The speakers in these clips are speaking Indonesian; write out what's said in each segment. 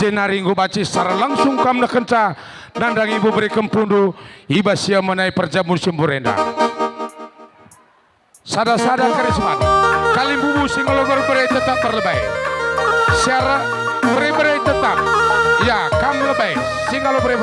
jenari ngu baci secara langsung kam na kenca nandang ibu beri kempundu iba sia menai perjamun simburenda sada-sada karisman kalim bubu singologor beri tetap berlebay secara beri tetap ya kam lebay singalo beri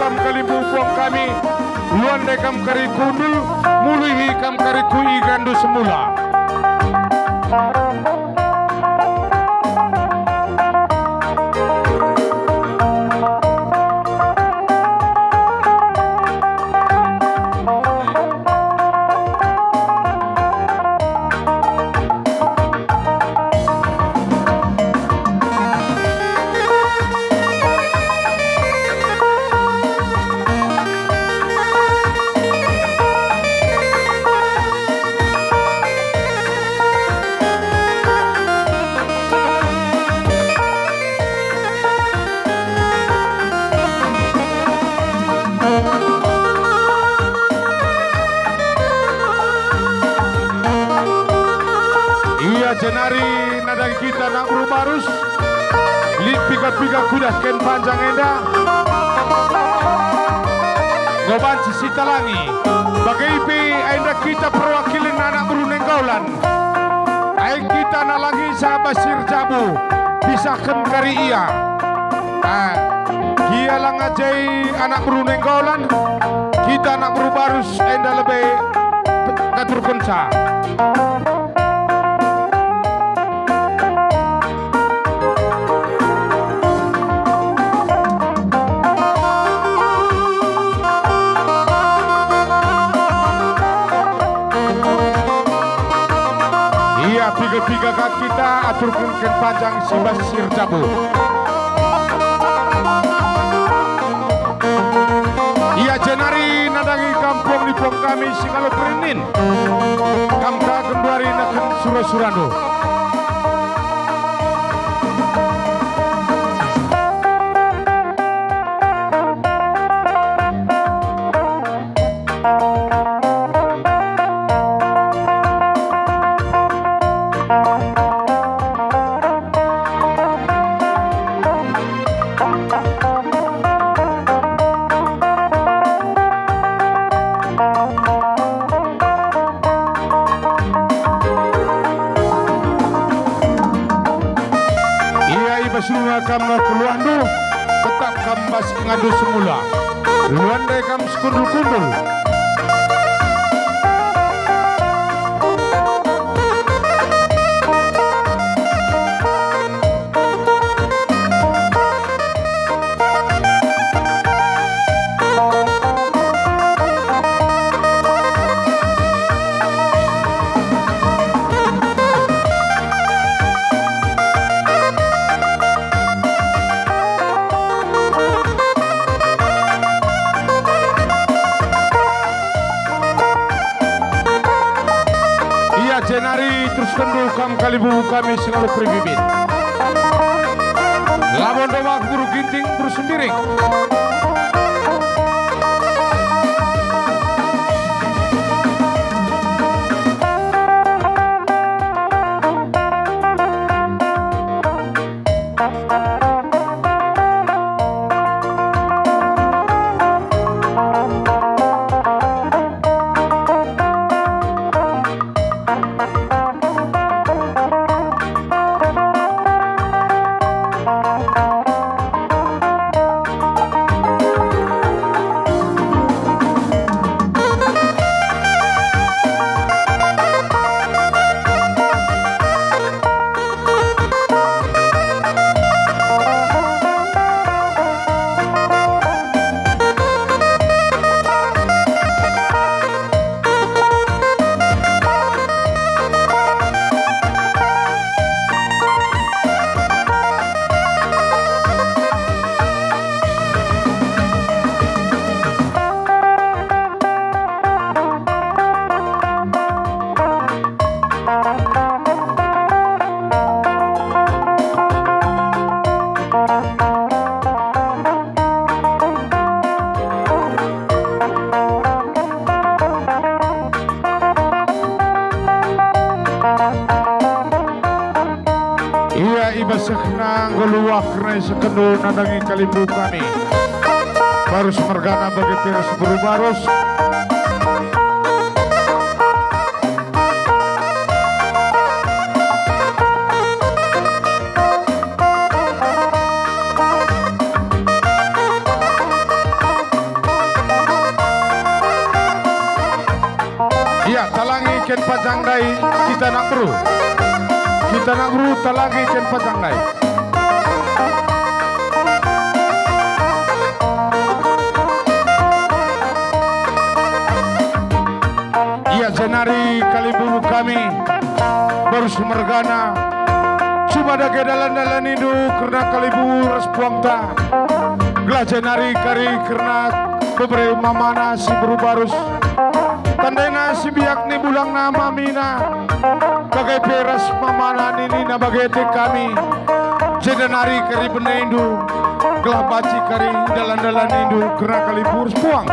kam kalimbu buang kami luan dekam kari kundul muluhi kam kari kui gandu semula jenari nadang kita nak berumarus lit pika-pika kudah ken panjang enda ngoban sisita langi bagai ipi enda kita perwakilin anak beruneng gaulan aing kita nalangi sahabat sir jabu pisahkan kari iya kia lang ajai anak beruneng gaulan kita anak berumarus enda lebih ngatur kenca Tiga kak kita aturkan ken panjang si basir jabu iya jenari nadangi kampung di pom kami singalo perinin kamka kembali nakan sura-surando kam keluandu tetap kam bas ngadu semula luan dai kam sekundul-kundul jenari terus kendu kam kalibu kami selalu pribibit labon doa guru ginting bersendiring sekna geluak kena sekendul nadangi kalimbu kami barus mergana bagi piras berubarus iya talangi ken pajang dai kita nak bro talangi ken pajang dai iya jenari kalimbu kami baru semergana cuma ada ke dalan-dalan itu karena kalimbu respuang ta gelah jenari kari karena beberapa mamana si berubarus tandena si biak ni bulang nama mina bagai peras mamana nini na bagai te kami jenari kari benendu gelah baci kari dalan-dalan indu karena kalimbu respuang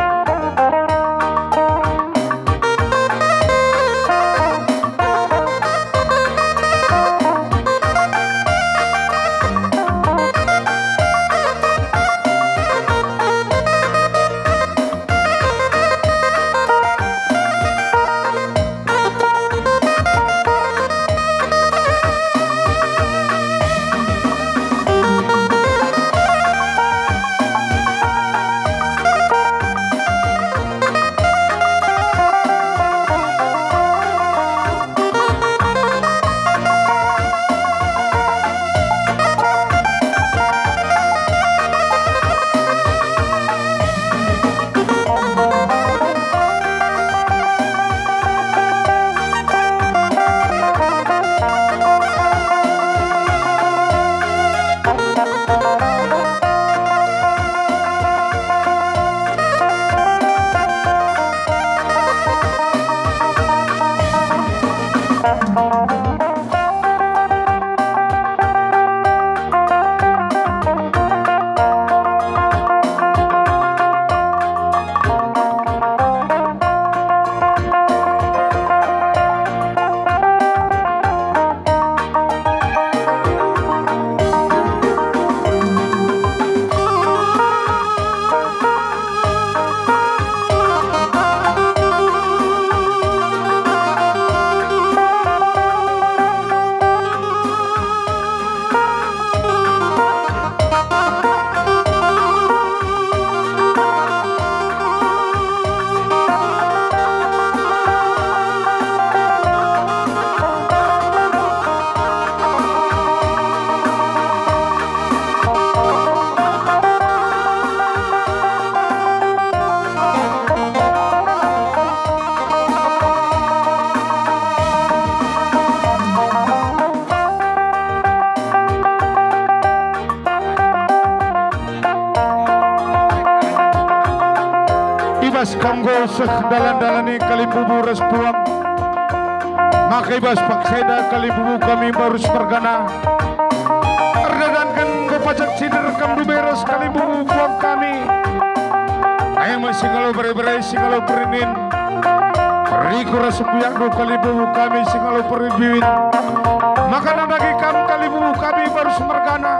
Ibas kanggo seh dalan-dalani kalimbu res puang maka ibas pakseda kalimbu kami baru sepergana erdadankan gopajak cider kamdu beres kalimbu puang kami ayam singalo berai-berai singalo perinin riku rasembiak do kalimbu kami singalo peribiwin makanan dagi kam kalimbu kami baru sepergana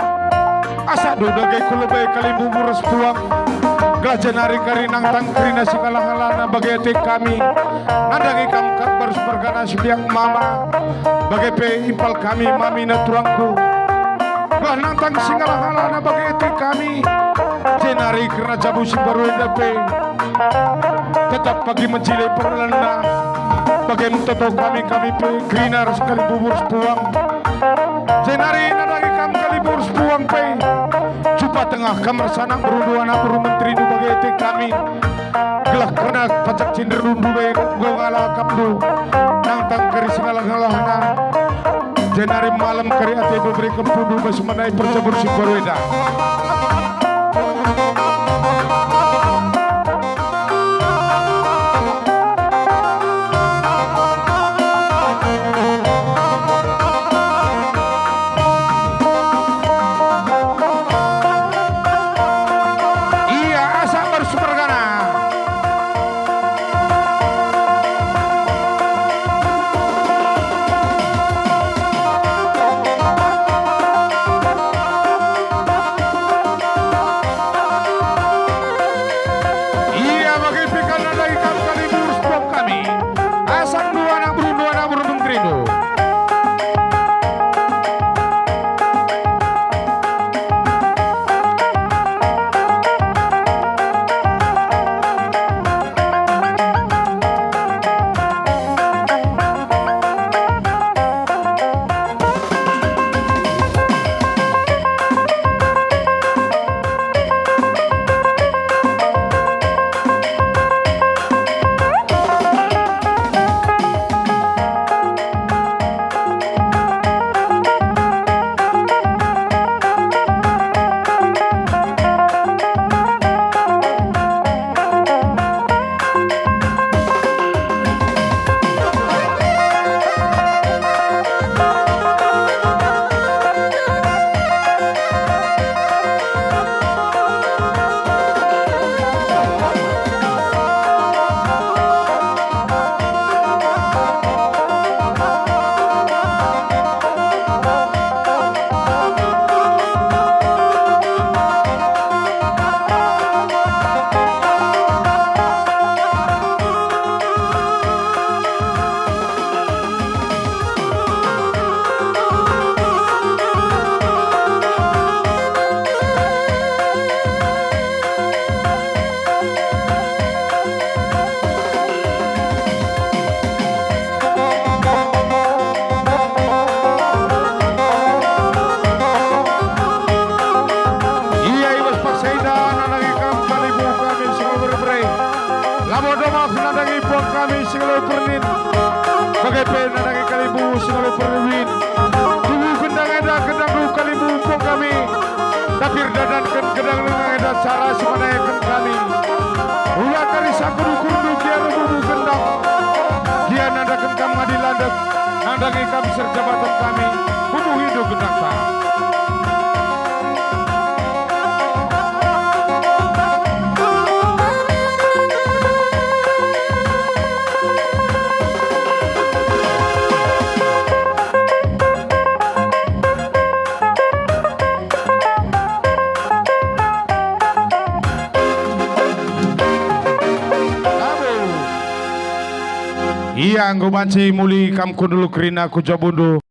asa do dagi kulubai kalimbu res puang Gajanari karinang tangkrina sikalang-alana bagai etik kami nandangi kam kabar sepergana sebiang mama bagai pe impal kami mami naturangku glah nantang singalang-alana bagai etik kami jenari karena jabu simbaru edape tetap pagi mencilai perlanda bagai mentoto kami pe grinar sekali bubur sepuang jenari nandangi kam kali bubur sepuang pe tengah kamar sanang berundu anak buru menteri du bagai etik kami gelah kena pacak cinder rundu bagai ngala kapdu nang tang keri singalang-alahana jenari malam keri ate beri kempudu basumanai percabur si berweda buang kami singalau pernin bagai pena nagi kalibu singalau perwin tubuh gendang eda gendang du kalibu buang kami tapir dadan gendang du eda cara semanayakan kami ulah kari sakuru kurdu kia rububu gendang kia nandakan kam ngadilandak nandangi kami serjabatan kami bubu hidup gendang sa. Iya, anggo banci muli kam kundulu kerina ku jabundu.